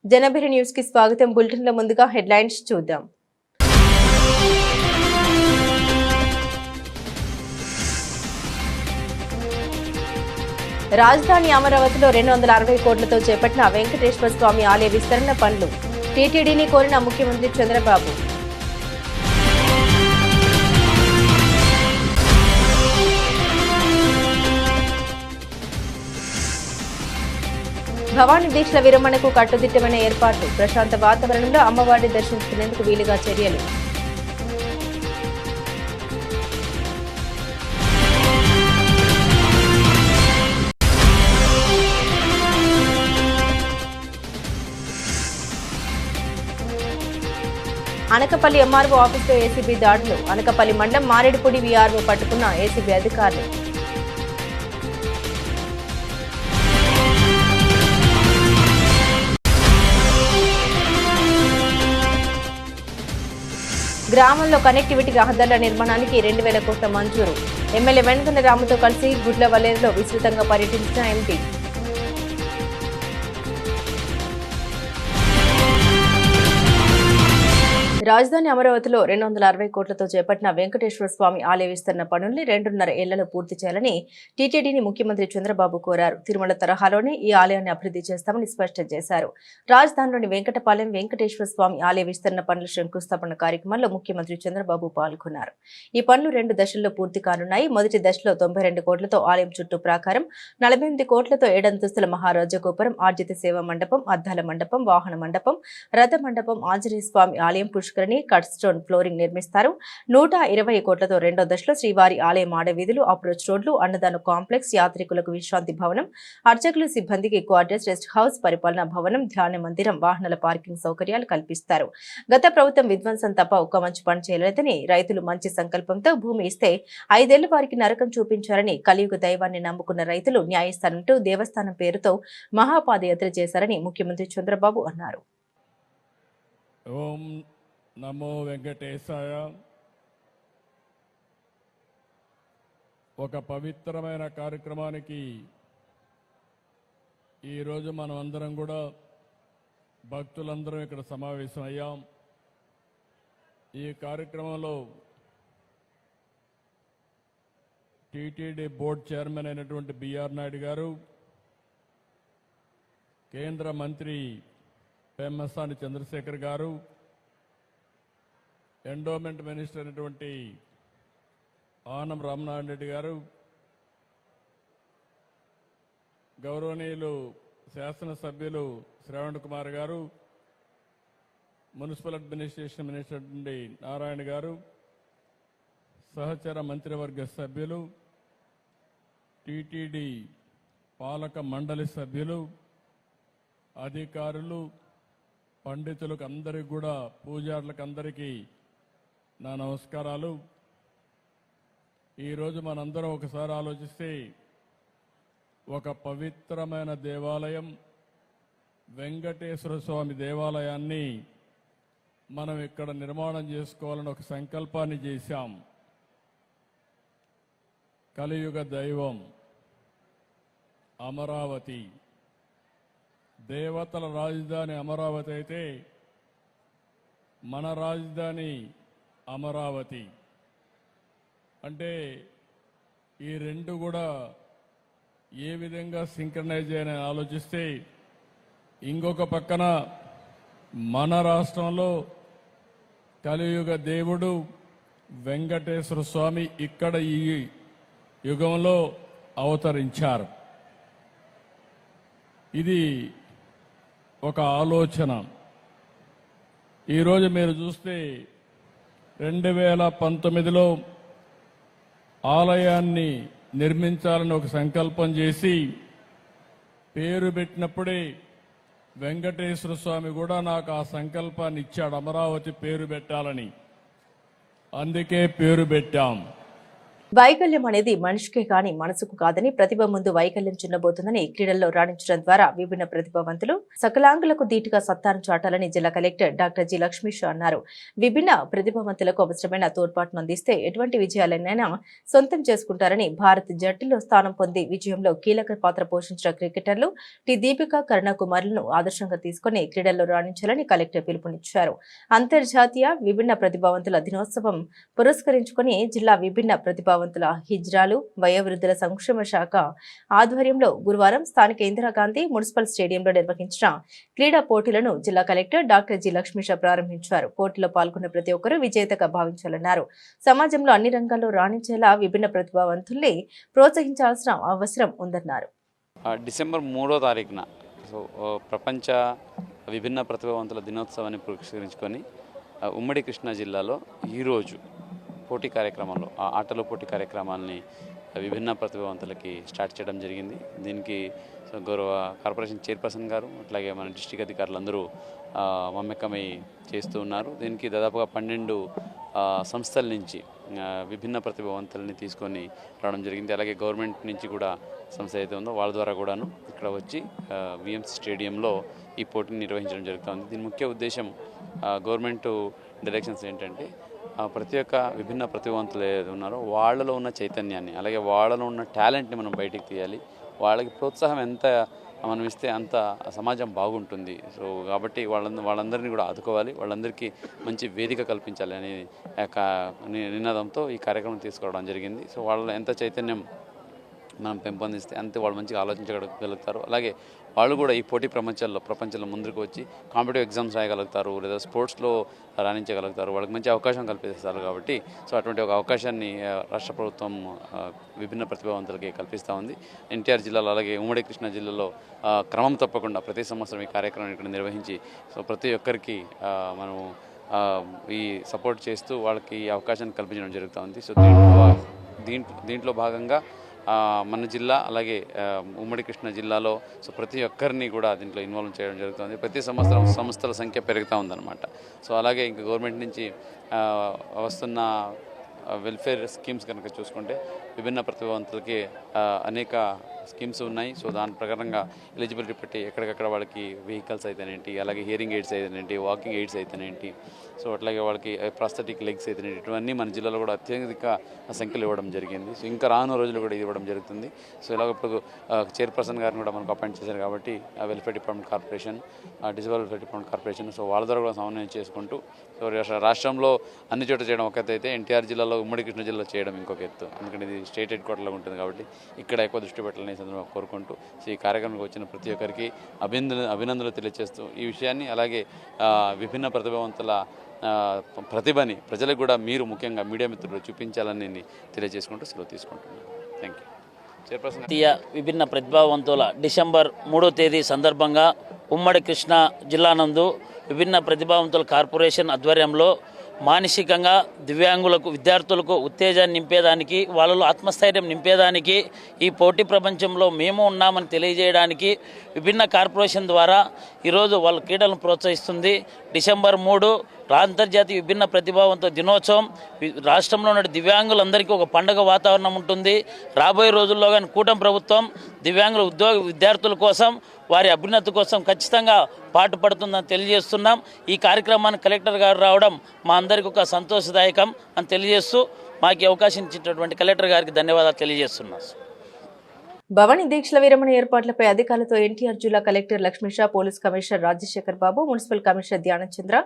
Janabheri news కి స్వాగతం. Bulletin లో ముందుగా హెడ్లైన్స్ చూద్దాం. రాజధాని అమరావతిలో 260 కోట్లతో చేపట్టిన వెంకటేశ్వర స్వామి ఆలయ విస్తరణ పనులు. టీటీడీని కోరిన ముఖ్యమంత్రి చంద్రబాబు. భవానీ దీక్షల విరమణకు కట్టుదిట్టమైన ఏర్పాట్లు. ప్రశాంత వాతావరణంలో అమ్మవారిని దర్శించుకునేందుకు వీలుగా చర్యలు. అనకపల్లి ఎంఆర్ఓ ఆఫీసులో ఏసీబీ దాడులు. అనకపల్లి మండలం మారేడుపూడి వీఆర్ఓ పట్టుకున్న ఏసీబీ అధికారులు. గ్రామంలో కనెక్టివిటీ రహదారుల నిర్మాణానికి 2,000 కోట్ల మంజూరు. ఎమ్మెల్యే వెంకన్న రాముతో కలిసి గుడ్లవల్లేరులో విస్తృతంగా పర్యటించిన ఎంపీ. రాజధాని అమరావతిలో 260 కోట్లతో చేపట్టిన వెంకటేశ్వర స్వామి ఆలయ విస్తరణ పనుల్ని 2.5 ఏళ్లలో పూర్తి చేయాలని టీటీడీని ముఖ్యమంత్రి చంద్రబాబు కోరారు. తిరుమల తరహాలోనే ఈ ఆలయాన్ని అభివృద్ధి చేస్తామని స్పష్టం చేశారు. రాజధానిలోని వెంకటపాలెం వెంకటేశ్వర స్వామి ఆలయ విస్తరణ పనుల శంకుస్థాపన కార్యక్రమంలో ముఖ్యమంత్రి చంద్రబాబు పాల్గొన్నారు. ఈ పనులు 2 దశల్లో పూర్తి కానున్నాయి. మొదటి దశలో 92 కోట్లతో ఆలయం చుట్టూ ప్రాకారం, 48 కోట్లతో 7 అంతస్తుల మహారాజ గోపురం, ఆర్జిత సేవ మండపం, అద్దాల మండపం, వాహన మండపం, రథ మండపం, ఆంజనేయ స్వామి ఆలయం, కట్ స్టోన్ ఫ్లోరింగ్ నిర్మిస్తారు. 120 కోట్లతో రెండో దశలో శ్రీవారి ఆలయ మాడ వీధులు, అప్రోచ్ రోడ్లు, అన్నదాన కాంప్లెక్స్, యాత్రికులకు విశ్రాంతి భవనం, అర్చకులు సిబ్బందికి క్వార్టర్స్, రెస్ట్ హౌస్, పరిపాలనా భవనం, ధ్యాన మందిరం, వాహనాల పార్కింగ్ సౌకర్యాలు కల్పిస్తారు. గత ప్రభుత్వం విధ్వంసం తప్ప ఒక్క మంచి పని చేయలేదని, రైతులు మంచి సంకల్పంతో భూమి ఇస్తే 5 ఏళ్ల వారికి నరకం చూపించారని, కలియుగ దైవాన్ని నమ్ముకున్న రైతులు న్యాయస్థానం టు దేవస్థానం పేరుతో మహాపాదయాత్ర చేశారని ముఖ్యమంత్రి చంద్రబాబు అన్నారు. నమో వెంకటేశాయ. ఒక పవిత్రమైన కార్యక్రమానికి ఈరోజు మనం అందరం కూడా భక్తులందరం ఇక్కడ సమావేశం అయ్యాం. ఈ కార్యక్రమంలో టీటీడీ బోర్డు చైర్మన్ అయినటువంటి బిఆర్ నాయుడు గారు, కేంద్ర మంత్రి పెమ్మసాని చంద్రశేఖర్ గారు, ఎండోమెంట్ మినిస్టర్ అయినటువంటి ఆనం రామనారాయణ రెడ్డి గారు, గౌరవనీయులు శాసనసభ్యులు శ్రవణ్ కుమార్ గారు, మున్సిపల్ అడ్మినిస్ట్రేషన్ మినిస్టర్ నుండి నారాయణ గారు, సహచర మంత్రివర్గ సభ్యులు, టీటీడీ పాలక మండలి సభ్యులు, అధికారులు, పండితులకు అందరికీ కూడా, పూజారులకు అందరికీ నా నమస్కారాలు. ఈరోజు మనందరం ఒకసారి ఆలోచిస్తే, ఒక పవిత్రమైన దేవాలయం వెంకటేశ్వర స్వామి దేవాలయాన్ని మనం ఇక్కడ నిర్మాణం చేసుకోవాలని ఒక సంకల్పాన్ని చేశాం. కలియుగ దైవం అమరావతి, దేవతల రాజధాని అమరావతి అయితే మన రాజధాని అమరావతి. అంటే ఈ రెండు కూడా ఏ విధంగా సింక్రనైజ్ చేయని ఆలోచిస్తే, ఇంకొక పక్కన మన రాష్ట్రంలో కలియుగ దేవుడు వెంకటేశ్వర స్వామి ఇక్కడ ఈ యుగంలో అవతరించారు. ఇది ఒక ఆలోచన. ఈరోజు మీరు చూస్తే 2019లో ఆలయాన్ని నిర్మించాలని ఒక సంకల్పం చేసి పేరు పెట్టినప్పుడే వెంకటేశ్వర స్వామి కూడా నాకు ఆ సంకల్పాన్ని ఇచ్చాడు, అమరావతి పేరు పెట్టాలని. అందుకే పేరు పెట్టాం. వైకల్యం అనేది మనిషికే కాని మనసుకు కాదని, ప్రతిభ ముందు వైకల్యం చిన్నబోతుందని, క్రీడల్లో రాణించడం ద్వారా విభిన్న ప్రతిభావంతులు సకలాంగులకు ధీటుగా సత్తాను చాటాలని జిల్లా కలెక్టర్ డాక్టర్ జి లక్ష్మీష్ అన్నారు. విభిన్న ప్రతిభావంతులకు అవసరమైన తోడ్పాటును అందిస్తే ఎటువంటి విజయాలైనా సొంతం చేసుకుంటారని, భారత్ జట్టులో స్థానం పొంది విజయంలో కీలక పాత్ర పోషించిన క్రికెటర్లు టి దీపిక, కరుణకుమార్లను ఆదర్శంగా తీసుకుని క్రీడల్లో రాణించాలని కలెక్టర్ పిలుపునిచ్చారు. అంతర్జాతీయ విభిన్న ప్రతిభావంతుల దినోత్సవం పురస్కరించుకుని జిల్లా విభిన్న ప్రతిభావంతుల హిజ్రాలు వయోవృద్ధుల సంక్షేమ శాఖ ఆధ్వర్యంలో గురువారం స్థానిక ఇందిరాగాంధీ మున్సిపల్ స్టేడియంలో నిర్వహించిన క్రీడా పోటీలను జిల్లా కలెక్టర్ డాక్టర్ జి లక్ష్మీష ప్రారంభించారు. పోటీలో పాల్గొన్న ప్రతి ఒక్కరూ విజేతగా భావించాలన్నారు. సమాజంలో అన్ని రంగాల్లో రాణించేలా విభిన్న ప్రతిభావంతుల్ని ప్రోత్సహించాల్సిన అవసరం ఉందన్నారు. డిసెంబర్ 3వ తారీఖున ప్రపంచ విభిన్న ప్రతిభావంతుల దినోత్సవాన్ని పురస్కరించుకొని ఉమ్మడి కృష్ణా జిల్లాలో ఈరోజు పోటీ కార్యక్రమంలో ఆటల పోటీ కార్యక్రమాలని విభిన్న ప్రతిభావంతులకి స్టార్ట్ చేయడం జరిగింది. దీనికి గౌరవ కార్పొరేషన్ చైర్పర్సన్ గారు అట్లాగే మన డిస్ట్రిక్ట్ అధికారులందరూ మమ్మకమై చేస్తూ ఉన్నారు. దీనికి దాదాపుగా 12 సంస్థల నుంచి విభిన్న ప్రతిభావంతులని తీసుకొని రావడం జరిగింది. అలాగే గవర్నమెంట్ నుంచి కూడా సంస్థ అయితే ఉందో వాళ్ళ ద్వారా కూడాను ఇక్కడ వచ్చి విఎంసి స్టేడియంలో ఈ పోటీని నిర్వహించడం జరుగుతుంది. దీని ముఖ్య ఉద్దేశం గవర్నమెంట్ డైరెక్షన్స్ ఏంటంటే ప్రతి ఒక్క విభిన్న ప్రతిభావంతులు ఏదైతే ఉన్నారో వాళ్ళలో ఉన్న చైతన్యాన్ని అలాగే వాళ్ళలో ఉన్న టాలెంట్ని మనం బయటికి తీయాలి. వాళ్ళకి ప్రోత్సాహం ఎంత మనం ఇస్తే అంత సమాజం బాగుంటుంది. సో కాబట్టి వాళ్ళందరినీ కూడా ఆదుకోవాలి, వాళ్ళందరికీ మంచి వేదిక కల్పించాలి అనే నినాదంతో ఈ కార్యక్రమం తీసుకోవడం జరిగింది. సో వాళ్ళ ఎంత చైతన్యం మనం పెంపొందిస్తే అంతే వాళ్ళు మంచిగా ఆలోచించగలుగుతారు. అలాగే వాళ్ళు కూడా ఈ పోటీ ప్రపంచంలో ముందుకు వచ్చి కాంపిటేటివ్ ఎగ్జామ్స్ రాయగలుగుతారు, లేదా స్పోర్ట్స్లో రాణించగలుగుతారు. వాళ్ళకి మంచి అవకాశం కల్పిస్తారు. కాబట్టి సో అటువంటి ఒక అవకాశాన్ని రాష్ట్ర ప్రభుత్వం విభిన్న ప్రతిభావంతులకి కల్పిస్తూ ఉంది. ఎన్టీఆర్ జిల్లాలో అలాగే ఉమ్మడి కృష్ణా జిల్లాలో క్రమం తప్పకుండా ప్రతి సంవత్సరం ఈ కార్యక్రమం ఇక్కడ నిర్వహించి సో ప్రతి ఒక్కరికి మనము ఈ సపోర్ట్ చేస్తూ వాళ్ళకి ఈ అవకాశాన్ని కల్పించడం జరుగుతూ ఉంది. సో దీంట్లో భాగంగా మన జిల్లా అలాగే ఉమ్మడి కృష్ణా జిల్లాలో సో ప్రతి ఒక్కరిని కూడా దీంట్లో ఇన్వాల్వ్ చేయడం జరుగుతుంది. ప్రతి సంవత్సరం సంస్థల సంఖ్య పెరుగుతూ ఉందన్నమాట. సో అలాగే ఇంకా గవర్నమెంట్ నుంచి వస్తున్న వెల్ఫేర్ స్కీమ్స్ కనుక చూసుకుంటే విభిన్న ప్రతిభావంతులకి అనేక స్కీమ్స్ ఉన్నాయి. సో దాని ప్రకారంగా ఎలిజిబిలిటీ పెట్టి ఎక్కడికక్కడ వాళ్ళకి వెహికల్స్ అయితేనేంటి, అలాగే హియరింగ్ ఎయిడ్స్ అయితేనేంటి, వాకింగ్ ఎయిడ్స్ అయితేనేంటి, సో అట్లాగే వాళ్ళకి ప్రాస్థెటిక్ లెగ్స్ అయితేనేంటి, ఇవన్నీ మన జిల్లాలో కూడా అత్యధిక సంఖ్యలు ఇవ్వడం జరిగింది. సో ఇంకా రాను రోజులు కూడా ఇది ఇవ్వడం జరుగుతుంది. సో ఇలాగ ఇప్పుడు చైర్పర్సన్ గారిని కూడా మనకు అపాయింట్ చేశారు కాబట్టి welfare department corporation, disable welfare department corporation, so వాళ్ళ ద్వారా కూడా సమన్వయం చేసుకుంటూ సో రాష్ట్రంలో అన్ని చోట్ల చేయడం ఒక ఎత్తు అయితే ఎన్టీఆర్ జిల్లాలో ఉమ్మడి కృష్ణా జిల్లా చేయడం ఇంకొక ఎత్తు. ఎందుకంటే ఇది స్టేట్ హెడ్ క్వార్టర్లో ఉంటుంది కాబట్టి ఇక్కడ ఎక్కువ దృష్టి పెట్టాలని సందర్భంగా కోరుకుంటూ సో ఈ కార్యక్రమానికి వచ్చిన ప్రతి ఒక్కరికి అభినందనలు తెలియజేస్తూ ఈ విషయాన్ని అలాగే విభిన్న ప్రతిభావంతుల ప్రతిభని ప్రజలకు కూడా మీరు ముఖ్యంగా మీడియా మిత్రులు చూపించాలని నేను తెలియజేసుకుంటూ సెలవు తీసుకుంటున్నాను. Thank you. జాతీయ విభిన్న ప్రతిభావంతుల డిసెంబర్ 3వ తేదీ సందర్భంగా ఉమ్మడి కృష్ణా జిల్లా నందు విభిన్న ప్రతిభావంతుల కార్పొరేషన్ ఆధ్వర్యంలో మానసికంగా దివ్యాంగులకు విద్యార్థులకు ఉత్తేజాన్ని నింపేదానికి, వాళ్ళలో ఆత్మస్థైర్యం నింపేదానికి, ఈ పోటీ ప్రపంచంలో మేము ఉన్నామని తెలియజేయడానికి విభిన్న కార్పొరేషన్ ద్వారా ఈరోజు వాళ్ళ క్రీడలను ప్రోత్సహిస్తుంది. డిసెంబర్ 3 అంతర్జాతీయ విభిన్న ప్రతిభావంతుల దినోత్సవం. రాష్ట్రంలో ఉన్న దివ్యాంగులందరికీ ఒక పండుగ వాతావరణం ఉంటుంది. రాబోయే రోజుల్లో కానీ కూటమి ప్రభుత్వం దివ్యాంగుల విద్యార్థుల కోసం వారి అభ్యున్నతి కోసం ఖచ్చితంగా పాటుపడుతుందని తెలియజేస్తున్నాం. ఈ కార్యక్రమాన్ని కలెక్టర్ గారు రావడం మా అందరికీ ఒక సంతోషదాయకం అని తెలియజేస్తూ మాకు అవకాశం ఇచ్చినటువంటి కలెక్టర్ గారికి ధన్యవాదాలు తెలియజేస్తున్నాం. భవానీ దీక్షల విరమణ ఏర్పాట్లపై అధికారులతో ఎన్టీఆర్ జిల్లా collector Lakshmisha, police commissioner Rajasekhar Babu, municipal commissioner Dhyanachandra,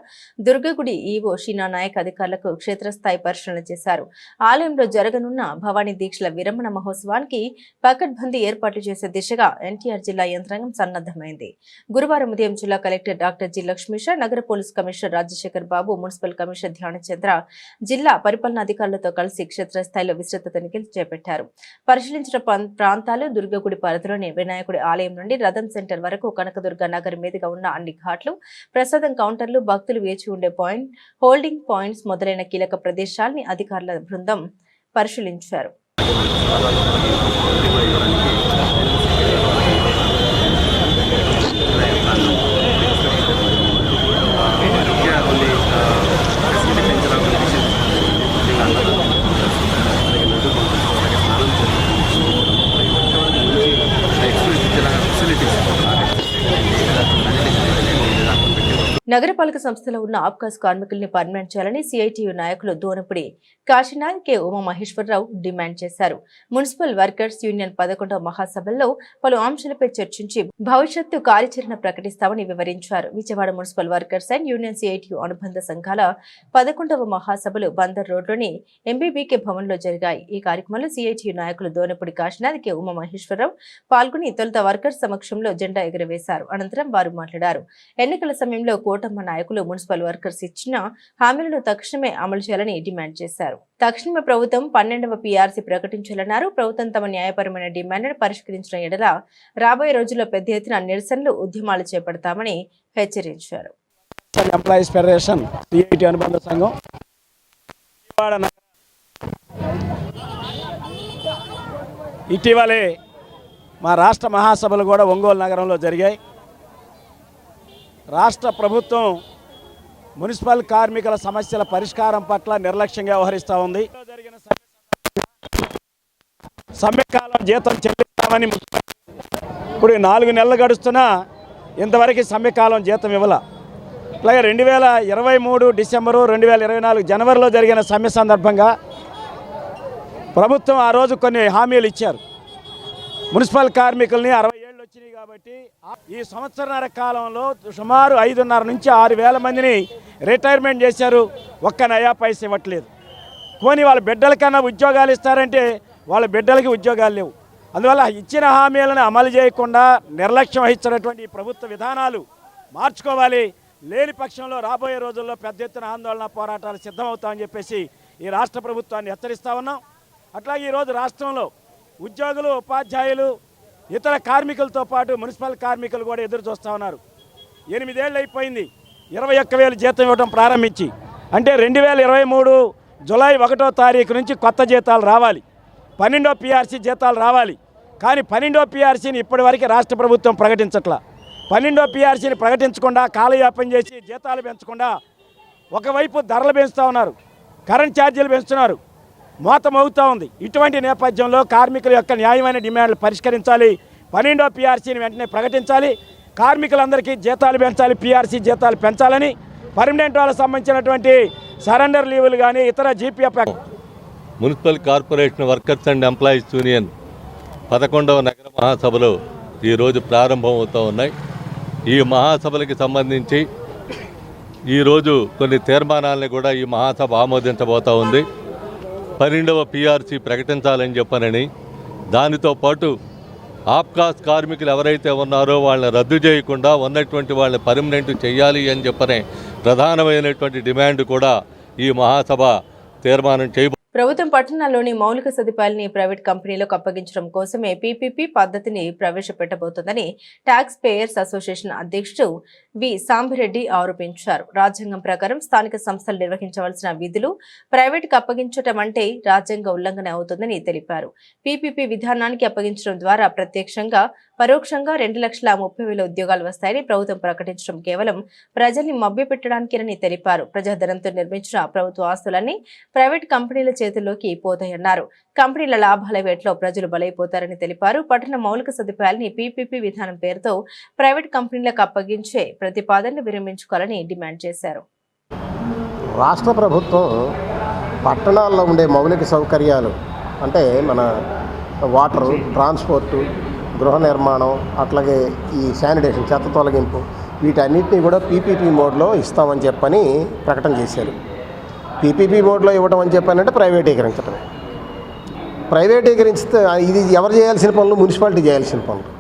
దుర్గగుడి ఈవో షీనా నాయక్ అధికారులకు క్షేత్రస్థాయి పరిశీలన చేశారు. ఆలయంలో జరగనున్న భవానీ దీక్షల విరమణ మహోత్సవానికి పకడ్బందీ ఏర్పాట్లు చేసే దిశగా ఎన్టీఆర్ జిల్లా యంత్రాంగం సన్నద్దమైంది. గురువారం ఉదయం జిల్లా కలెక్టర్ డాక్టర్ జి లక్ష్మీషా, నగర police commissioner Rajasekhar Babu, municipal commissioner Dhyanachandra జిల్లా పరిపాలనాధికారులతో కలిసి క్షేత్రస్థాయిలో విస్తృత తనిఖీలు చేపట్టారు. పరిశీలించిన ప్రాంతాలు దుర్గగుడి పరిధిలోని వినాయకుడి ఆలయం నుండి రథం సెంటర్ వరకు, కనకదుర్గ నగర్ మీదుగా ఉన్న అన్ని ఘాట్లు, ప్రసాదం కౌంటర్లు, భక్తులు వేచి ఉండే పాయింట్, హోల్డింగ్ పాయింట్స్ మొదలైన కీలక ప్రదేశాలని అధికారుల బృందం పరిశీలించారు. నగరపాలక సంస్థలో ఉన్న ఆబ్కాస్ కార్మికుల్ని పర్మనెంట్ చేయాలని సిఐటియు నాయకులు దోనపుడి కాశీనాథ్ కె ఉమామహేశ్వరరావు డిమాండ్ చేశారు. మున్సిపల్ వర్కర్స్ యూనియన్ 11వ మహాసభల్లో పలు అంశాలపై చర్చించి భవిష్యత్తు కార్యాచరణ ప్రకటిస్తామని వివరించారు. Vijayawada municipal workers and union CITU అనుబంధ సంఘాల 11వ మహాసభలు బందర్ రోడ్లోని ఎంబీబీకే భవన్లో జరిగాయి. ఈ కార్యక్రమంలో సిఐటియు నాయకులు దోనపుడి కాశీనాథ్ కె ఉమామహేశ్వరరావు పాల్గొని తొలుత వర్కర్స్ సమక్షంలో జెండా ఎగురవేశారు. అనంతరం వారు మాట్లాడారు. ఎన్నికల సమయంలో కూటమి నాయకులు మున్సిపల్ వర్కర్స్ ఇచ్చిన హామీలను తక్షణమే అమలు చేయాలని డిమాండ్ చేశారు. తక్షణమే ప్రభుత్వం 12వ పీఆర్సీ ప్రకటించాలన్నారు. ప్రభుత్వం తమ న్యాయపరమైన డిమాండ్ను పరిష్కరించిన ఎడల రాబోయే రోజుల్లో పెద్ద ఎత్తున నిరసనలు, ఉద్యమాలు చేపడతామని హెచ్చరించారు. ఎంప్లాయీస్ ఫెడరేషన్ సిఐటి అనుబంధ సంఘం ఇటీవలే మా రాష్ట్ర మహాసభలు కూడా ఒంగోలు నగరంలో జరిగాయి. రాష్ట్ర ప్రభుత్వం మున్సిపల్ కార్మికుల సమస్యల పరిష్కారం పట్ల నిర్లక్ష్యంగా వ్యవహరిస్తూ ఉంది. సమ్మెకాలం జీతం చెల్లిస్తామని ఇప్పుడు 4 నెలలు గడుస్తున్నా ఇంతవరకు సమ్మెకాలం జీతం ఇవ్వాల. అలాగే 2023 డిసెంబరు 2024 జనవరిలో జరిగిన సమ్మె సందర్భంగా ప్రభుత్వం ఆ రోజు కొన్ని హామీలు ఇచ్చారు. మున్సిపల్ కార్మికుల్ని 60 ఏళ్ళు వచ్చినాయి కాబట్టి ఈ సంవత్సరన్నర కాలంలో సుమారు 5,500 నుంచి 6,000 మందిని రిటైర్మెంట్ చేశారు. ఒక్క నయా పైసా ఇవ్వట్లేదు. పోనీ వాళ్ళ బిడ్డలకన్నా ఉద్యోగాలు ఇస్తారంటే వాళ్ళ బిడ్డలకి ఉద్యోగాలు లేవు. అందువల్ల ఇచ్చిన హామీలను అమలు చేయకుండా నిర్లక్ష్యం వహించినటువంటి ప్రభుత్వ విధానాలు మార్చుకోవాలి. లేని పక్షంలో రాబోయే రోజుల్లో పెద్ద ఎత్తున ఆందోళన పోరాటాలు సిద్ధమవుతామని చెప్పేసి ఈ రాష్ట్ర ప్రభుత్వాన్ని హెచ్చరిస్తా ఉన్నాం. అట్లాగే ఈరోజు రాష్ట్రంలో ఉద్యోగులు, ఉపాధ్యాయులు, ఇతర కార్మికులతో పాటు మున్సిపల్ కార్మికులు కూడా ఎదురు చూస్తూ ఉన్నారు. 8 ఏళ్ళు అయిపోయింది 21,000 జీతం ఇవ్వడం ప్రారంభించి. అంటే 2023 జూలై 1వ తారీఖు నుంచి కొత్త జీతాలు రావాలి, 12వ పీఆర్సీ జీతాలు రావాలి. కానీ 12వ పీఆర్సీని ఇప్పటివరకు రాష్ట్ర ప్రభుత్వం ప్రకటించట్లా. 12వ పీఆర్సీని ప్రకటించకుండా కాలయాపన చేసి జీతాలు పెంచకుండా ఒకవైపు ధరలు పెంచుతూ ఉన్నారు, కరెంట్ ఛార్జీలు పెంచుతున్నారు, మోతం అవుతూ ఉంది. ఇటువంటి నేపథ్యంలో కార్మికుల యొక్క న్యాయమైన డిమాండ్లు పరిష్కరించాలి. 12వ పీఆర్సీని వెంటనే ప్రకటించాలి. కార్మికులందరికీ జీతాలు పెంచాలి, పీఆర్సీ జీతాలు పెంచాలని, పర్మనెంట్ వాళ్ళకి సంబంధించినటువంటి సరెండర్ లీవులు కానీ ఇతర GPF municipal corporation workers and employees union 11వ నగర మహాసభలు ఈరోజు ప్రారంభం అవుతూ ఉన్నాయి. ఈ మహాసభలకు సంబంధించి ఈరోజు కొన్ని తీర్మానాలను కూడా ఈ మహాసభ ఆమోదించబోతూ ఉంది. 12వ పీఆర్సీ ప్రకటించాలని చెప్పనని, దానితో పాటు ఆప్కాస్ కార్మికులు ఎవరైతే ఉన్నారో వాళ్ళని రద్దు చేయకుండా ఉన్నటువంటి వాళ్ళని పర్మనెంట్ చేయాలి అని చెప్పనే ప్రధానమైనటువంటి డిమాండ్ కూడా ఈ మహాసభ తీర్మానం చేయబోతుంది. ప్రభుత్వం పట్టణాల్లోని మౌలిక సదుపాయాలని ప్రైవేట్ కంపెనీలకు అప్పగించడం కోసమే పీపీపీ పద్ధతిని ప్రవేశపెట్టబోతోందని ట్యాక్స్ పేయర్స్ అసోసియేషన్ అధ్యక్షుడు వి సాంబిరెడ్డి ఆరోపించారు. రాజ్యాంగం ప్రకారం స్థానిక సంస్థలు నిర్వహించవలసిన విధులు ప్రైవేటుకు అప్పగించడం అంటే రాజ్యాంగ ఉల్లంఘన అవుతుందని తెలిపారు. పీపీపీ విధానానికి అప్పగించడం ద్వారా ప్రత్యక్షంగా, పరోక్షంగా 2,30,000 ఉద్యోగాలు వస్తాయని ప్రభుత్వం ప్రకటించడం కేవలం ప్రజల్ని మభ్యపెట్టడానికేనని తెలిపారు. ప్రజాధనంతో నిర్మించిన ప్రభుత్వ ఆస్తులన్నీ ప్రైవేట్ కంపెనీల చేతుల్లోకి పోతాయన్నారు. కంపెనీల లాభాల వేటలో ప్రజలు బలైపోతారని తెలిపారు. పట్టణ మౌలిక సదుపాయాలని పీపీపీ విధానం పేరుతో ప్రైవేట్ కంపెనీలకు అప్పగించే ప్రతిపాదనను విరమించుకోవాలని డిమాండ్ చేశారు. రాష్ట్ర ప్రభుత్వం పట్టణాల్లో ఉండే మౌలిక సౌకర్యాలు అంటే మన వాటరు, ట్రాన్స్పోర్టు, గృహ నిర్మాణం, అట్లాగే ఈ శానిటేషన్, చెత్త తొలగింపు, వీటన్నిటినీ కూడా పీపీపీ మోడ్లో ఇస్తామని చెప్పని ప్రకటన చేశారు. పీపీపీ మోడ్లో ఇవ్వడం అని చెప్పానంటే ప్రైవేటీకరించడం. ప్రైవేటీకరిస్తే ఇది ఎవరు చేయాల్సిన పనులు? మున్సిపాలిటీ చేయాల్సిన పనులు.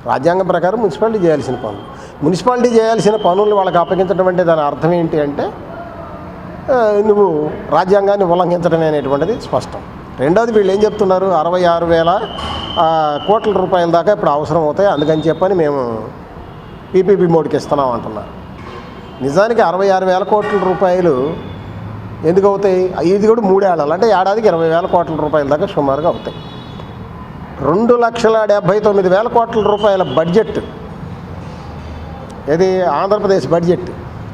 రాజ్యాంగం ప్రకారం మున్సిపాలిటీ చేయాల్సిన పనులు. మున్సిపాలిటీ చేయాల్సిన పనులు వాళ్ళకి అప్పగించడం అంటే దాని అర్థం ఏంటి అంటే నువ్వు రాజ్యాంగాన్ని ఉల్లంఘించడమే అనేటువంటిది స్పష్టం. రెండోది వీళ్ళు ఏం చెప్తున్నారు, 66,000 కోట్ల రూపాయల దాకా ఇప్పుడు అవసరం అవుతాయి, అందుకని చెప్పని మేము పీపీపీ మోడ్కి ఇస్తున్నాం అంటున్నారు. నిజానికి 66,000 కోట్ల రూపాయలు ఎందుకు అవుతాయి? ఇది కూడా 3 ఏళ్ళలో, అంటే ఏడాదికి 20,000 కోట్ల రూపాయల దాకా సుమారుగా అవుతాయి. 2,79,000 కోట్ల రూపాయల బడ్జెట్, ఇది ఆంధ్రప్రదేశ్ బడ్జెట్.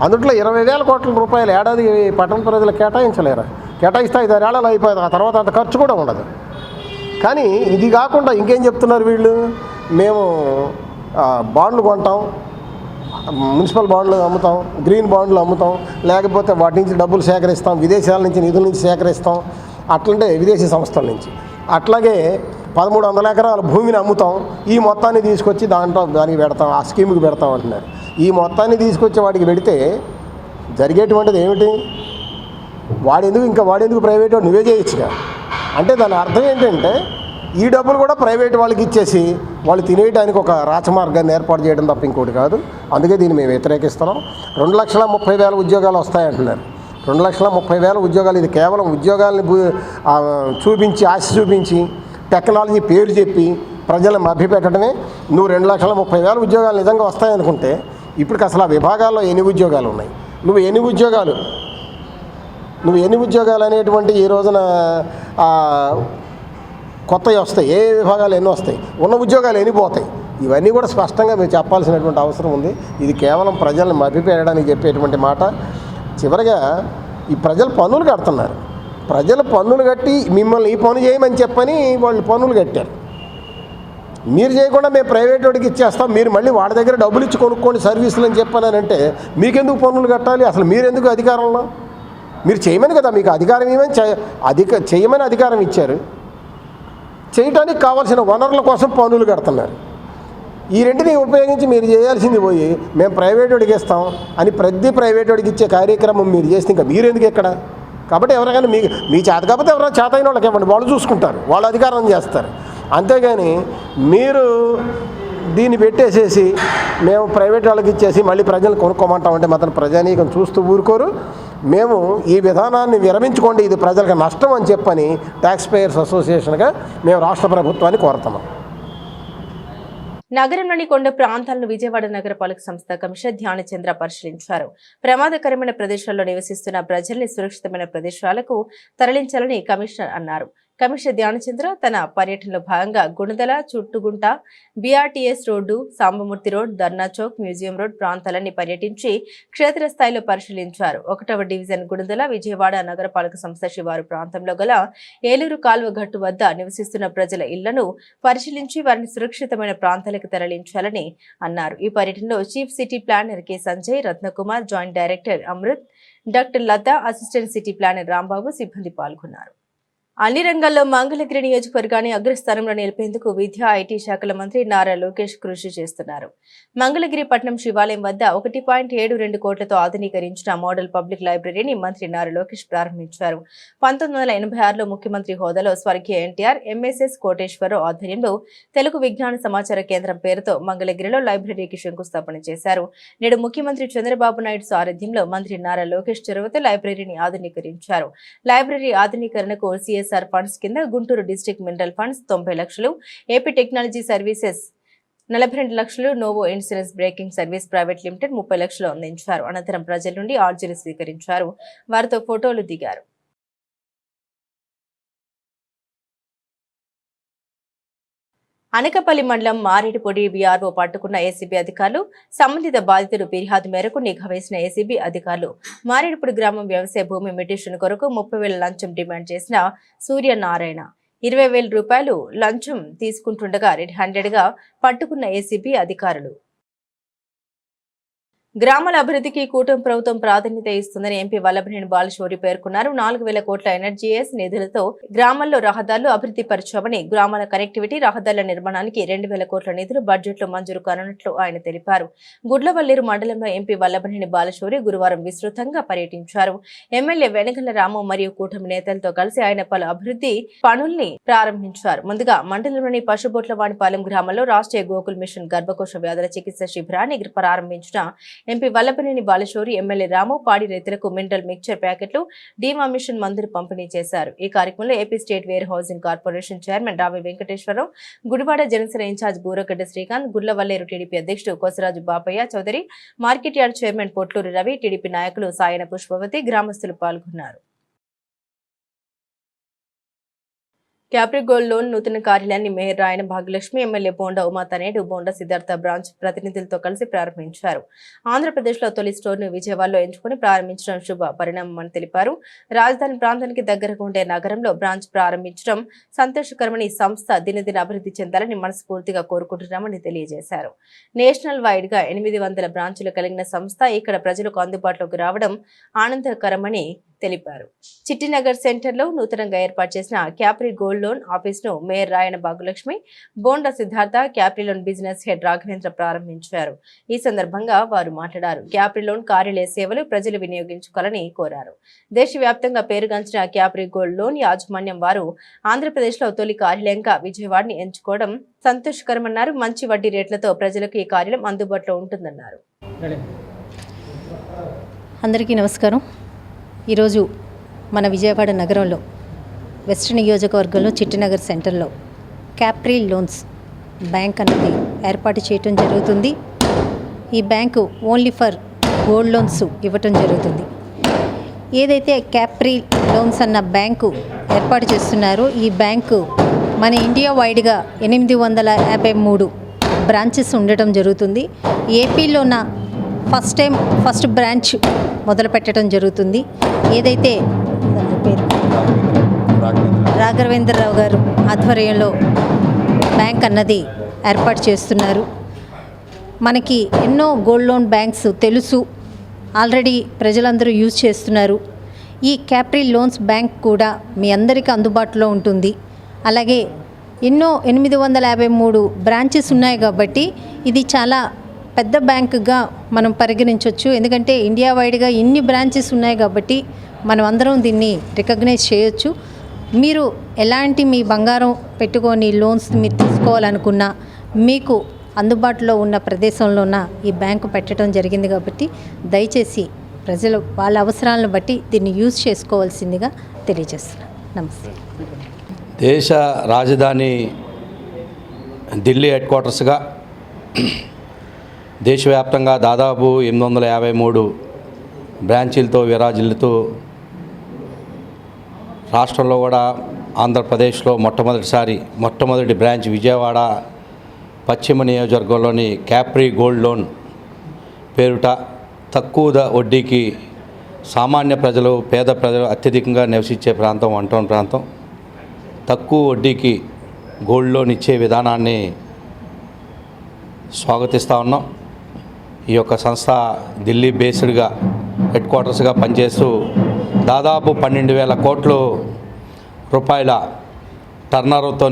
అందుట్లో 20,000 కోట్ల రూపాయలు ఏడాది పట్టణ ప్రజలకు కేటాయించలేరా? కేటాయిస్తే 5-6 ఏళ్ళలో అయిపోయింది, ఆ తర్వాత అంత ఖర్చు కూడా ఉండదు. కానీ ఇది కాకుండా ఇంకేం చెప్తున్నారు వీళ్ళు, మేము బాండ్లు కొంటాం, మున్సిపల్ బాండ్లు అమ్ముతాం, గ్రీన్ బాండ్లు అమ్ముతాం, లేకపోతే వాటి నుంచి డబ్బులు సేకరిస్తాం, విదేశాల నుంచి నిధుల నుంచి సేకరిస్తాం, అట్లంటే విదేశీ సంస్థల నుంచి. అట్లాగే 1300 ఎకరాల భూమిని అమ్ముతాం, ఈ మొత్తాన్ని తీసుకొచ్చి దానికి పెడతాం, ఆ స్కీమ్కి పెడతాం అంటున్నారు. ఈ మొత్తాన్ని తీసుకొచ్చి వాడికి పెడితే జరిగేటువంటిది ఏమిటి? వాడెందుకు ప్రైవేట్ వాడు నువ్వే చేయొచ్చుగా. అంటే దాని అర్థం ఏంటంటే ఈ డబ్బులు కూడా ప్రైవేట్ వాళ్ళకి ఇచ్చేసి వాళ్ళు తినేయడానికి ఒక రాచమార్గాన్ని ఏర్పాటు చేయడం తప్ప ఇంకోటి కాదు. అందుకే దీన్ని మేము వ్యతిరేకిస్తున్నాం. 2,30,000 ఉద్యోగాలు వస్తాయంటున్నారు. 2,30,000 ఉద్యోగాలు, ఇది కేవలం ఉద్యోగాలని చూపించి, ఆశ చూపించి, టెక్నాలజీ పేరు చెప్పి ప్రజలను మభ్యపెట్టడమే. నువ్వు 2,30,000 ఉద్యోగాలు నిజంగా వస్తాయనుకుంటే ఇప్పటికి అసలు ఆ విభాగాల్లో ఎన్ని ఉద్యోగాలు ఉన్నాయి? నువ్వు ఎన్ని ఉద్యోగాలు అనేటువంటి ఈ రోజున కొత్తవి వస్తాయి, ఏ విభాగాలు ఎన్ని వస్తాయి, ఉన్న ఉద్యోగాలు ఎన్ని పోతాయి? ఇవన్నీ కూడా స్పష్టంగా మీరు చెప్పాల్సినటువంటి అవసరం ఉంది. ఇది కేవలం ప్రజలను మభ్యపెట్టడానికి చెప్పేటువంటి మాట. చివరిగా ఈ ప్రజలు పన్నులు కడుతున్నారు. ప్రజలు పన్నులు కట్టి మిమ్మల్ని ఈ పని చేయమని చెప్పని వాళ్ళు పన్నులు కట్టారు. మీరు చేయకుండా మేము ప్రైవేట్ వాడికి ఇచ్చేస్తాం, మీరు మళ్ళీ వాడి దగ్గర డబ్బులు ఇచ్చి కొనుక్కోండి సర్వీసులు అని చెప్పానంటే మీకెందుకు పన్నులు కట్టాలి? అసలు మీరెందుకు అధికారంలో? మీరు చేయమని కదా మీకు అధికారం ఏమని చేయమని అధికారం ఇచ్చారు. చేయటానికి కావాల్సిన వనరుల కోసం పన్నులు కడుతున్నారు. ఈ రెంటిని ఉపయోగించి మీరు చేయాల్సింది పోయి మేము ప్రైవేట్ వాడికి ఇస్తాం అని ప్రతి ప్రైవేట్ వాడికి ఇచ్చే కార్యక్రమం మీరు చేస్తే ఇంకా మీరెందుకు ఎక్కడ? కాబట్టి ఎవరికైనా మీ చేత కాకపోతే ఎవరైనా చేత అయిన వాళ్ళకి ఇవ్వండి, వాళ్ళు చూసుకుంటారు, వాళ్ళు అధికారం చేస్తారు. అంతేగాని మీరు దీన్ని పెట్టేసేసి మేము ప్రైవేట్ వాళ్ళకి ఇచ్చేసి మళ్ళీ ప్రజలు కొనుక్కోమంటామంటే మాత్రం ప్రజానీకం చూస్తూ ఊరుకోరు. మేము ఈ విధానాన్ని విరమించుకోండి, ఇది ప్రజలకు నష్టం అని చెప్పని ట్యాక్స్ పేయర్స్ అసోసియేషన్గా మేము రాష్ట్ర ప్రభుత్వాన్ని కోరుతున్నాం. నగరంలోని కొండ ప్రాంతాలను విజయవాడ నగరపాలక సంస్థ కమిషనర్ ధ్యానచంద్ర పరిశీలించారు. ప్రమాదకరమైన ప్రదేశాల్లో నివసిస్తున్న ప్రజల్ని సురక్షితమైన ప్రదేశాలకు తరలించాలని కమిషనర్ అన్నారు. కమిషనర్ ధ్యానచంద్ర తన పర్యటనలో భాగంగా Gunadala, Chuttugunta, BRTS road, Sambamurthy road, Dharna Chowk, museum road ప్రాంతాలన్నీ పర్యటించి క్షేత్రస్థాయిలో పరిశీలించారు. 1వ డివిజన్ గుణదల విజయవాడ నగరపాలక సంస్థ శివారు ప్రాంతంలో గల ఏలూరు కాల్వ గట్టు వద్ద నివసిస్తున్న ప్రజల ఇళ్లను పరిశీలించి వారిని సురక్షితమైన ప్రాంతాలకు తరలించాలని అన్నారు. ఈ పర్యటనలో chief city planner K Sanjay, Ratnakumar, joint director Amrut, doctor Latha, assistant city planner Rambabu సిబ్బంది పాల్గొన్నారు. అన్ని రంగాల్లో మంగళగిరి నియోజకవర్గాన్ని అగ్రస్థానంలో నిలిపేందుకు విద్యా, ఐటీ శాఖల మంత్రి నారా లోకేష్ కృషి చేస్తున్నారు. మంగళగిరి పట్నం శివాలయం వద్ద 1.72 కోట్లతో ఆధునీకరించిన మోడల్ పబ్లిక్ లైబ్రరీని మంత్రి నారా లోకేష్ ప్రారంభించారు. 1986లో ముఖ్యమంత్రి హోదాలో స్వర్గీయ ఎన్టీఆర్, ఎంఎస్ఎస్ కోటేశ్వరరావు ఆధ్వర్యంలో తెలుగు విజ్ఞాన సమాచార కేంద్రం పేరుతో మంగళగిరిలో లైబ్రరీకి శంకుస్థాపన చేశారు. నేడు ముఖ్యమంత్రి చంద్రబాబు నాయుడు సారథ్యంలో మంత్రి నారా లోకేష్ చొరవతో లైబ్రరీని ఆధునీకరించారు. లైబ్రరీ ఆధునీకరణకు సిఎస్ఆర్ ఫండ్స్ కింద గుంటూరు డిస్ట్రిక్ట్ మినరల్ ఫండ్స్ 90 లక్షలు, ఏపీ టెక్నాలజీ సర్వీసెస్ 42 లక్షలు, novo insurance breaking service private limited 30 లక్షలు అందించారు. అనంతరం ప్రజల నుండి ఆర్జీలు స్వీకరించారు. వారితో ఫోటోలు దిగారు. అనకపల్లి మండలం మారేడుపొడి బీఆర్ఓ పట్టుకున్న ఏసీబీ అధికారులు. సంబంధిత బాధితుడు ఫిర్యాదు మేరకు నిఘా వేసిన ఏసీబీ అధికారులు మారేడుపొడి గ్రామం వ్యవసాయ భూమి మెడిషన్ కొరకు 30,000 లంచం డిమాండ్ చేసిన సూర్యనారాయణ 20,000 రూపాయలు లంచం తీసుకుంటుండగా రెడ్ హ్యాండెడ్ గా పట్టుకున్న ఏసీబీ అధికారులు. గ్రామాల అభివృద్ధికి కూటమి ప్రభుత్వం ప్రాధాన్యత ఇస్తుందని ఎంపీ వల్లభనేని బాలశౌరి పేర్కొన్నారు. 4,000 కోట్ల ఎన్ఆర్జీఎస్ నిధులతో గ్రామాల్లో రహదారులు అభివృద్ధి పరిచామని, గ్రామాల కనెక్టివిటీ, రహదారుల నిర్మాణానికి 2,000 కోట్ల నిధులు బడ్జెట్లో మంజూరు కానున్నట్లు ఆయన తెలిపారు. గుడ్లవల్లేరు మండలంలో ఎంపీ వల్లభనేని బాలశౌరి గురువారం విస్తృతంగా పర్యటించారు. ఎమ్మెల్యే వెనగళ్ల రాము మరియు కూటమి నేతలతో కలిసి ఆయన పలు అభివృద్ధి పనుల్ని ప్రారంభించారు. ముందుగా మండలంలోని పశుబొట్లవాణిపాలెం గ్రామంలో రాష్ట్రీయ గోకుల్ మిషన్ గర్భకోశ వ్యాధుల చికిత్స శిబిరాన్ని ప్రారంభించిన ఎంపీ వల్లభనేని బాలశౌరి, ఎమ్మెల్యే రాము పాడి రైతులకు మినరల్ మిక్చర్ ప్యాకెట్లు, డీమామిషన్ మందులు పంపిణీ చేశారు. ఈ కార్యక్రమంలో AP state warehousing corporation chairman Ravi Venkateswararao, Gudivada Janasena incharge Buragadda Srikanth, Gudlavalleru TDP అధ్యక్షుడు Kosaraju Bapaiah Chowdary, market yard chairman Potluri Ravi, TDP నాయకులు సాయన పుష్పవతి, గ్రామస్తులు పాల్గొన్నారు. క్యాప్రీ గోల్డ్ లోన్ నూతన కార్యాలయాన్ని మేయర్ రాయన భాగ్యలక్ష్మి, ఎమ్మెల్యే బోండా ఉమాతనేడు, బోండా సిద్ధార్థ బ్రాంచ్ ప్రతినిధులతో కలిసి ప్రారంభించారు. ఆంధ్రప్రదేశ్లో తొలి స్టోర్ను విజయవాడలో ఎంచుకుని ప్రారంభించడం శుభ పరిణామమని తెలిపారు. రాజధాని ప్రాంతానికి దగ్గరగా ఉండే నగరంలో బ్రాంచ్ ప్రారంభించడం సంతోషకరమని, సంస్థ దినదిన అభివృద్ధి చెందాలని మనస్ఫూర్తిగా కోరుకుంటున్నామని తెలియజేశారు. నేషనల్ వైడ్ గా 800 బ్రాంచులు కలిగిన సంస్థ ఇక్కడ ప్రజలకు అందుబాటులోకి రావడం ఆనందకరమని తెలిపారు. చిట్టినగర్ సెంటర్లో నూతనంగా ఏర్పాటు చేసిన క్యాప్రీ గోల్డ్ లోన్ ఆఫీస్ను mayor Rayana Bhagyalakshmi, Bonda Siddhartha, Capri loan business head Raghavendra ప్రారంభించారు. ఈ సందర్భంగా వారు మాట్లాడారు. క్యాప్రీ లోన్ కార్యాలయ సేవలు ప్రజలు వినియోగించుకోవాలని కోరారు. దేశవ్యాప్తంగా పేరుగాంచిన క్యాప్రీ గోల్డ్ లోన్ యాజమాన్యం వారు ఆంధ్రప్రదేశ్లో తొలి కార్యాలయంగా విజయవాడని ఎంచుకోవడం సంతోషకరమన్నారు. మంచి వడ్డీ రేట్లతో ప్రజలకు ఈ కార్యాలయం అందుబాటులో ఉంటుందన్నారు. అందరికీ నమస్కారం. ఈరోజు మన విజయవాడ నగరంలో వెస్ట్ నియోజకవర్గంలో చిట్టినగర్ సెంటర్లో క్యాప్రీ లోన్స్ బ్యాంక్ అన్నది ఏర్పాటు చేయటం జరుగుతుంది. ఈ bank only for gold loans ఇవ్వటం జరుగుతుంది. ఏదైతే క్యాప్రీ లోన్స్ అన్న బ్యాంకు ఏర్పాటు చేస్తున్నారో ఈ బ్యాంకు మన ఇండియా వైడ్గా 853 బ్రాంచెస్ ఉండటం జరుగుతుంది. ఏపీలోన ఫస్ట్ బ్రాంచ్ మొదలు పెట్టడం జరుగుతుంది. ఏదైతే పేరు రాఘవేంద్రరావు గారు ఆధ్వర్యంలో బ్యాంక్ అన్నది ఏర్పాటు చేస్తున్నారు. మనకి ఎన్నో గోల్డ్ లోన్ బ్యాంక్స్ తెలుసు, ఆల్రెడీ ప్రజలందరూ యూజ్ చేస్తున్నారు. ఈ క్యాప్రీ లోన్స్ బ్యాంక్ కూడా మీ అందరికీ అందుబాటులో ఉంటుంది. అలాగే ఎన్నో 853 బ్రాంచెస్ ఉన్నాయి కాబట్టి ఇది చాలా పెద్ద బ్యాంకుగా మనం పరిగణించవచ్చు. ఎందుకంటే ఇండియా వైడ్గా ఇన్ని బ్రాంచెస్ ఉన్నాయి కాబట్టి మనం అందరం దీన్ని రికగ్నైజ్ చేయొచ్చు. మీరు ఎలాంటి మీ బంగారం పెట్టుకొని లోన్స్ మీరు తీసుకోవాలనుకున్నా మీకు అందుబాటులో ఉన్న ప్రదేశంలోన ఈ బ్యాంకు పెట్టడం జరిగింది కాబట్టి దయచేసి ప్రజలు వాళ్ళ అవసరాలను బట్టి దీన్ని యూజ్ చేసుకోవాల్సిందిగా తెలియజేస్తున్నాను. నమస్తే. దేశ రాజధాని ఢిల్లీ హెడ్ క్వార్టర్స్గా దేశవ్యాప్తంగా దాదాపు 853 బ్రాంచీలతో విరాజిల్లుతూ రాష్ట్రంలో కూడా ఆంధ్రప్రదేశ్లో మొట్టమొదటి బ్రాంచ్ విజయవాడ పశ్చిమ నియోజకవర్గంలోని క్యాప్రీ గోల్డ్ లోన్ పేరుట తక్కువ వడ్డీకి సామాన్య ప్రజలు, పేద ప్రజలు అత్యధికంగా నివసించే ప్రాంతం, వన్ టౌన్ ప్రాంతం, తక్కువ వడ్డీకి గోల్డ్ లోన్ ఇచ్చే విధానాన్ని స్వాగతిస్తూ ఉన్నాం. ఈ యొక్క సంస్థ ఢిల్లీ బేస్డ్గా హెడ్ క్వార్టర్స్గా పనిచేస్తూ దాదాపు 12,000 కోట్ల రూపాయల టర్నోవర్తో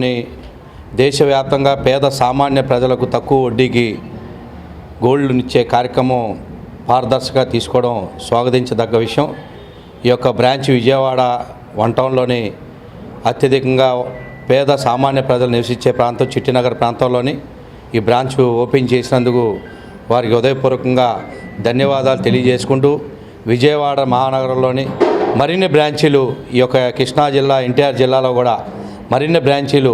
దేశవ్యాప్తంగా పేద సామాన్య ప్రజలకు తక్కువ వడ్డీకి గోల్డ్నిచ్చే కార్యక్రమం పారదర్శకంగా తీసుకోవడం స్వాగతించదగ్గ విషయం. ఈ యొక్క బ్రాంచ్ విజయవాడ వన్ టౌన్లోని అత్యధికంగా పేద సామాన్య ప్రజలు నివసించే ప్రాంతం చిట్టినగర్ ప్రాంతంలోని ఈ బ్రాంచ్ ఓపెన్ చేసినందుకు వారికి హృదయపూర్వకంగా ధన్యవాదాలు తెలియజేసుకుంటూ విజయవాడ మహానగరంలోని మరిన్ని బ్రాంచీలు ఈ యొక్క కృష్ణా జిల్లా, ఎన్టీఆర్ జిల్లాలో కూడా మరిన్ని బ్రాంచీలు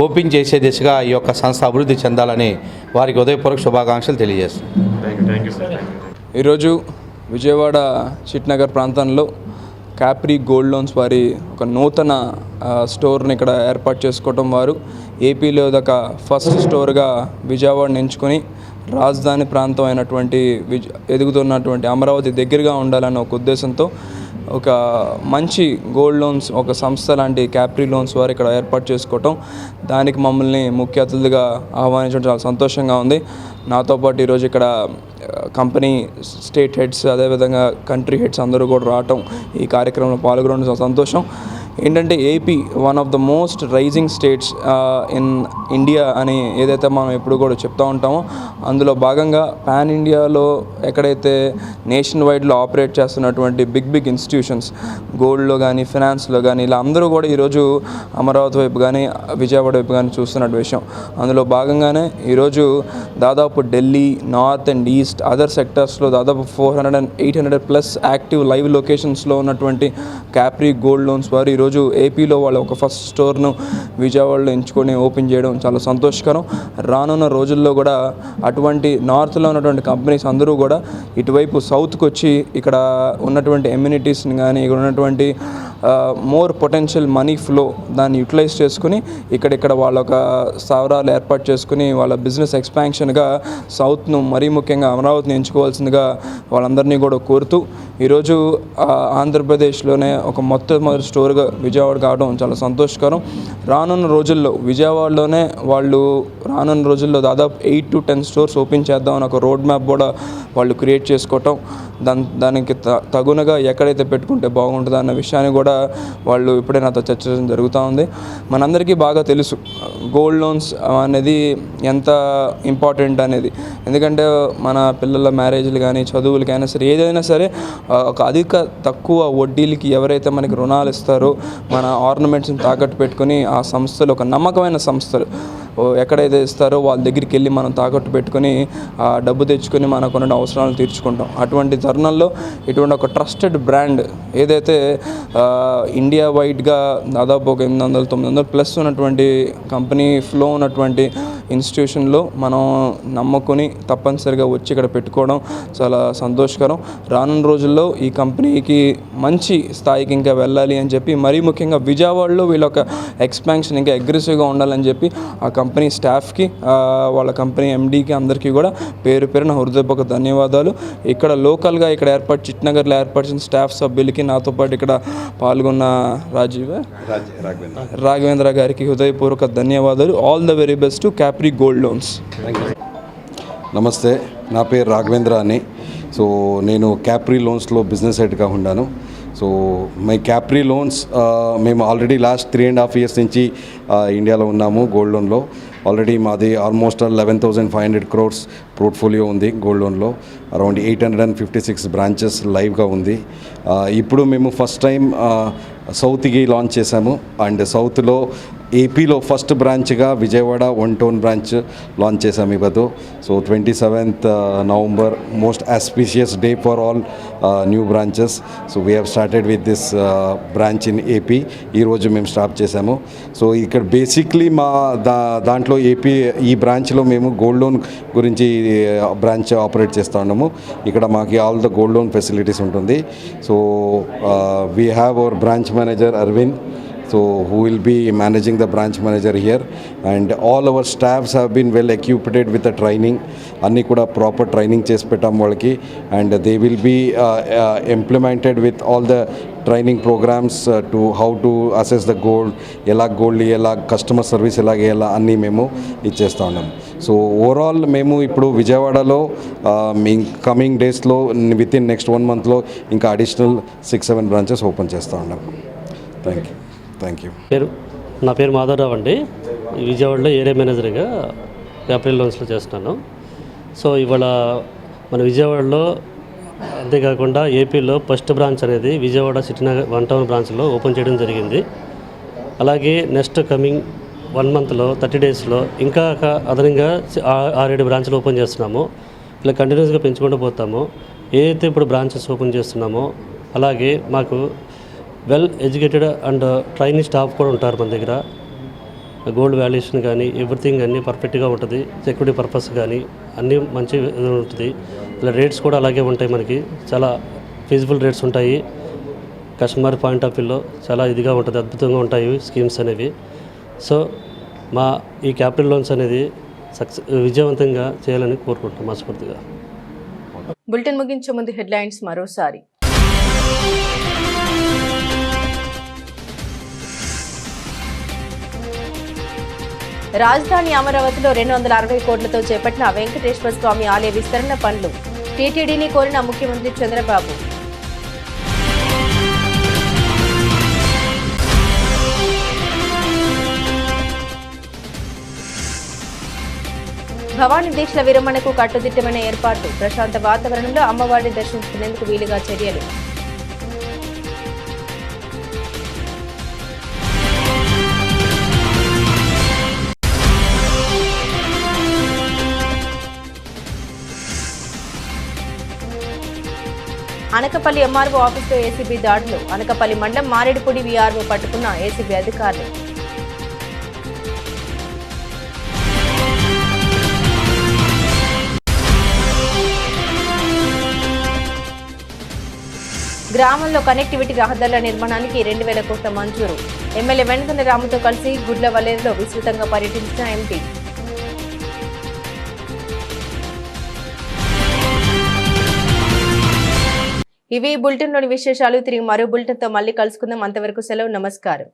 ఓపెన్ చేసే దిశగా ఈ యొక్క సంస్థ అభివృద్ధి చెందాలని వారికి హృదయపూర్వక శుభాకాంక్షలు తెలియజేస్తున్నాను. ఈరోజు విజయవాడ చిట్నగర్ ప్రాంతంలో క్యాప్రీ గోల్డ్ లోన్స్ వారి ఒక నూతన స్టోర్ని ఇక్కడ ఏర్పాటు చేసుకోవటం, వారు ఏపీలో ఒక ఫస్ట్ స్టోర్గా విజయవాడని ఎంచుకొని రాజధాని ప్రాంతం అయినటువంటి ఎదుగుతున్నటువంటి అమరావతి దగ్గరగా ఉండాలన్న ఒక ఉద్దేశంతో ఒక మంచి గోల్డ్ లోన్స్ ఒక సంస్థ లాంటి క్యాప్రీ లోన్స్ వారు ఇక్కడ ఏర్పాటు చేసుకోవటం, దానికి మమ్మల్ని ముఖ్య అతిథులుగా ఆహ్వానించడం చాలా సంతోషంగా ఉంది. నాతో పాటు ఈరోజు ఇక్కడ కంపెనీ స్టేట్ హెడ్స్, అదేవిధంగా కంట్రీ హెడ్స్ అందరూ కూడా రావటం, ఈ కార్యక్రమంలో పాల్గొనడం చాలా సంతోషం. ఏంటంటే AP one of the most rising states in India అని ఏదైతే మనం ఎప్పుడు కూడా చెప్తూ ఉంటామో అందులో భాగంగా పాన్ ఇండియాలో ఎక్కడైతే నేషన్ వైడ్లో ఆపరేట్ చేస్తున్నటువంటి బిగ్ ఇన్స్టిట్యూషన్స్ గోల్డ్లో కానీ ఫినాన్స్లో కానీ ఇలా అందరూ కూడా ఈరోజు అమరావతి వైపు కానీ విజయవాడ వైపు కానీ చూస్తున్న విషయం. అందులో భాగంగానే ఈరోజు దాదాపు Delhi, north and east other సెక్టర్స్లో దాదాపు 400 and 800+ యాక్టివ్ లైవ్ లొకేషన్స్లో ఉన్నటువంటి క్యాప్రీ గోల్డ్ లోన్స్ వారు ఈరోజు ఏపీలో వాళ్ళ ఒక ఫస్ట్ స్టోర్ను విజయవాడలో ఎంచుకొని ఓపెన్ చేయడం చాలా సంతోషకరం. రానున్న రోజుల్లో కూడా అటువంటి నార్త్లో ఉన్నటువంటి కంపెనీస్ అందరూ కూడా ఇటువైపు సౌత్కి వచ్చి ఇక్కడ ఉన్నటువంటి ఎమ్యూనిటీస్ని కానీ ఇక్కడ ఉన్నటువంటి మోర్ పొటెన్షియల్ మనీ ఫ్లో దాన్ని యూటిలైజ్ చేసుకుని ఇక్కడ వాళ్ళ ఒక స్థావరాలు ఏర్పాటు చేసుకుని వాళ్ళ బిజినెస్ ఎక్స్పాన్షన్గా సౌత్ను మరీ ముఖ్యంగా అమరావతిని ఎంచుకోవాల్సిందిగా వాళ్ళందరినీ కూడా కోరుతూ ఈరోజు ఆంధ్రప్రదేశ్లోనే ఒక మొట్టమొదటి స్టోర్గా విజయవాడ కావడం చాలా సంతోషకరం. రానున్న రోజుల్లో విజయవాడలోనే రానున్న రోజుల్లో దాదాపు 8 to 10 స్టోర్స్ ఓపెన్ చేద్దామని ఒక రోడ్ మ్యాప్ కూడా వాళ్ళు క్రియేట్ చేసుకోవటం, దానికి తగునగా ఎక్కడైతే పెట్టుకుంటే బాగుంటుందో అన్న విషయాన్ని కూడా వాళ్ళు ఇప్పుడే నాతో చర్చించడం జరుగుతూ ఉంది. మనందరికీ బాగా తెలుసు గోల్డ్ లోన్స్ అనేది ఎంత ఇంపార్టెంట్ అనేది. ఎందుకంటే మన పిల్లల మ్యారేజ్లు కానీ చదువులకైనా సరే ఏదైనా సరే ఒక తక్కువ వడ్డీలకి ఎవరైతే మనకి రుణాలు ఇస్తారో మన ఆర్నమెంట్స్ని తాకట్టు పెట్టుకొని ఆ సంస్థలు ఒక నమ్మకమైన సంస్థలు ఎక్కడైతే ఇస్తారో వాళ్ళ దగ్గరికి వెళ్ళి మనం తాకట్టు పెట్టుకొని ఆ డబ్బు తెచ్చుకొని మనకున్న అవసరాలను తీర్చుకుంటాం. అటువంటి తరుణంలో ఇటువంటి ఒక ట్రస్టెడ్ బ్రాండ్ ఏదైతే ఇండియా వైడ్గా దాదాపు ఒక 800-900 ప్లస్ ఉన్నటువంటి కంపెనీ ఫ్లో ఉన్నటువంటి ఇన్స్టిట్యూషన్లో మనం నమ్ముకొని తప్పనిసరిగా వచ్చి ఇక్కడ పెట్టుకోవడం చాలా సంతోషకరం. రానున్న రోజుల్లో ఈ కంపెనీకి మంచి స్థాయికి ఇంకా వెళ్ళాలి అని చెప్పి, మరీ ముఖ్యంగా విజయవాడలో వీళ్ళ ఒక ఎక్స్పాన్షన్ ఇంకా అగ్రెసివ్గా ఉండాలని చెప్పి ఆ కంపెనీ స్టాఫ్కి వాళ్ళ కంపెనీ ఎండీకి అందరికీ కూడా పేరు పేరున హృదయపూర్వక ధన్యవాదాలు. ఇక్కడ లోకల్గా ఇక్కడ చిట్నగర్లో ఏర్పరిచిన స్టాఫ్ సభ్యులకి నాతో పాటు ఇక్కడ పాల్గొన్న రాఘవేంద్ర గారికి హృదయపూర్వక ధన్యవాదాలు. All the very best to capri gold loans. నమస్తే, నా పేరు రాఘవేంద్ర అని. సో నేను క్యాప్రీ లోన్స్లో బిజినెస్ హెడ్గా ఉన్నాను. సో మై క్యాప్రీ లోన్స్ మేము ఆల్రెడీ లాస్ట్ 3.5 years నుంచి ఇండియాలో ఉన్నాము గోల్డ్ లోన్లో. ఆల్రెడీ మాది ఆల్మోస్ట్ 11,500 crores పోర్ట్ఫోలియో ఉంది గోల్డ్ లోన్లో. అరౌండ్ 856 బ్రాంచెస్ లైవ్గా ఉంది. ఇప్పుడు మేము ఫస్ట్ టైం సౌత్కి లాంచ్ చేశాము. అండ్ సౌత్లో ఏపీలో ఫస్ట్ బ్రాంచ్గా విజయవాడ 1 town బ్రాంచ్ లాంచ్ చేశాము ఇవ్వదు. So 27th November most auspicious day for all new branches. So we have started with this branch in AP. ఈరోజు మేము స్టార్ట్ చేశాము. సో ఇక్కడ బేసిక్లీ మా దాంట్లో ఈ బ్రాంచ్లో మేము గోల్డ్ లోన్ గురించి బ్రాంచ్ ఆపరేట్ చేస్తూ ఉన్నాము. ఇక్కడ మాకు all the gold loan facilities ఉంటుంది. So we have our branch manager Arvind, so who will be managing the branch manager here, and all our staffs have been well equipped with the training. Anni kuda proper training chesi pettam valaki, and they will be implemented with all the training programs to how to assess the gold, ela customer service ela anni memo ichestha unnam. So overall memo ippudu vijayawada coming days lo within next 1 month lo inka additional 6-7 branches open chestha unnam. Thank you. నా పేరు మాధవరావు అండి. విజయవాడలో area మేనేజర్గా capital లోన్స్లో చేస్తున్నాను. So ఇవాళ మన విజయవాడలో అంతేకాకుండా ఏపీలో ఫస్ట్ బ్రాంచ్ అనేది విజయవాడ సిటీనగర్ 1 town బ్రాంచ్లో ఓపెన్ చేయడం జరిగింది. అలాగే నెక్స్ట్ కమింగ్ 1 monthలో 30 daysలో ఇంకా అదనంగా 6-7 బ్రాంచ్లు ఓపెన్ చేస్తున్నాము. ఇలా కంటిన్యూస్గా పెంచుకుంటూ పోతాము. ఏదైతే ఇప్పుడు బ్రాంచెస్ ఓపెన్ చేస్తున్నామో అలాగే మాకు well educated and training staff కూడా ఉంటారు మన దగ్గర. గోల్డ్ వాల్యుయేషన్ కానీ ఎవ్రీథింగ్ అన్నీ పర్ఫెక్ట్గా ఉంటుంది. సెక్యూరిటీ పర్పస్ కానీ అన్నీ మంచి ఉంటుంది. ఇలా రేట్స్ కూడా అలాగే ఉంటాయి. మనకి చాలా ఫీజిబుల్ రేట్స్ ఉంటాయి. కస్టమర్ పాయింట్ ఆఫ్ వ్యూలో చాలా ఇదిగా ఉంటుంది, అద్భుతంగా ఉంటాయి స్కీమ్స్ అనేవి. సో మా ఈ క్యాపిటల్ లోన్స్ అనేది విజయవంతంగా చేయాలని కోరుకుంటున్నాం మనస్ఫూర్తిగా. బులెటిన్ ముగించే ముందు హెడ్లైన్స్ మరోసారి. రాజధాని అమరావతిలో 260 కోట్లతో చేపట్టిన వెంకటేశ్వర స్వామి ఆలయ విస్తరణ పనులు. టీటీడీని కోరిన ముఖ్యమంత్రి చంద్రబాబు. భవానీ దీక్షల విరమణకు కట్టుదిట్టమైన ఏర్పాట్లు. ప్రశాంత వాతావరణంలో అమ్మవారిని దర్శించుకునేందుకు వీలుగా చర్యలు. అనకపల్లి ఎంఆర్ఓ ఆఫీసులో ఏసీబీ దాడులు. అనకపల్లి మండలం మారేడుపూడి వీఆర్ఓ పట్టుకున్న ఏసీబీ అధికారులు. గ్రామంలో కనెక్టివిటీ రహదారుల నిర్మాణానికి 2,000 కోట్ల మంజూరు. ఎమ్మెల్యే వెంకన్న రాముతో కలిసి గుడ్లవల్లేరులో విస్తృతంగా పర్యటించిన ఎంపీ. ఇవి బులెటిన్లోని విశేషాలు. తిరిగి మరో బులెటిన్తో మళ్ళీ కలుసుకుందాం. అంతవరకు సెలవు. నమస్కారం.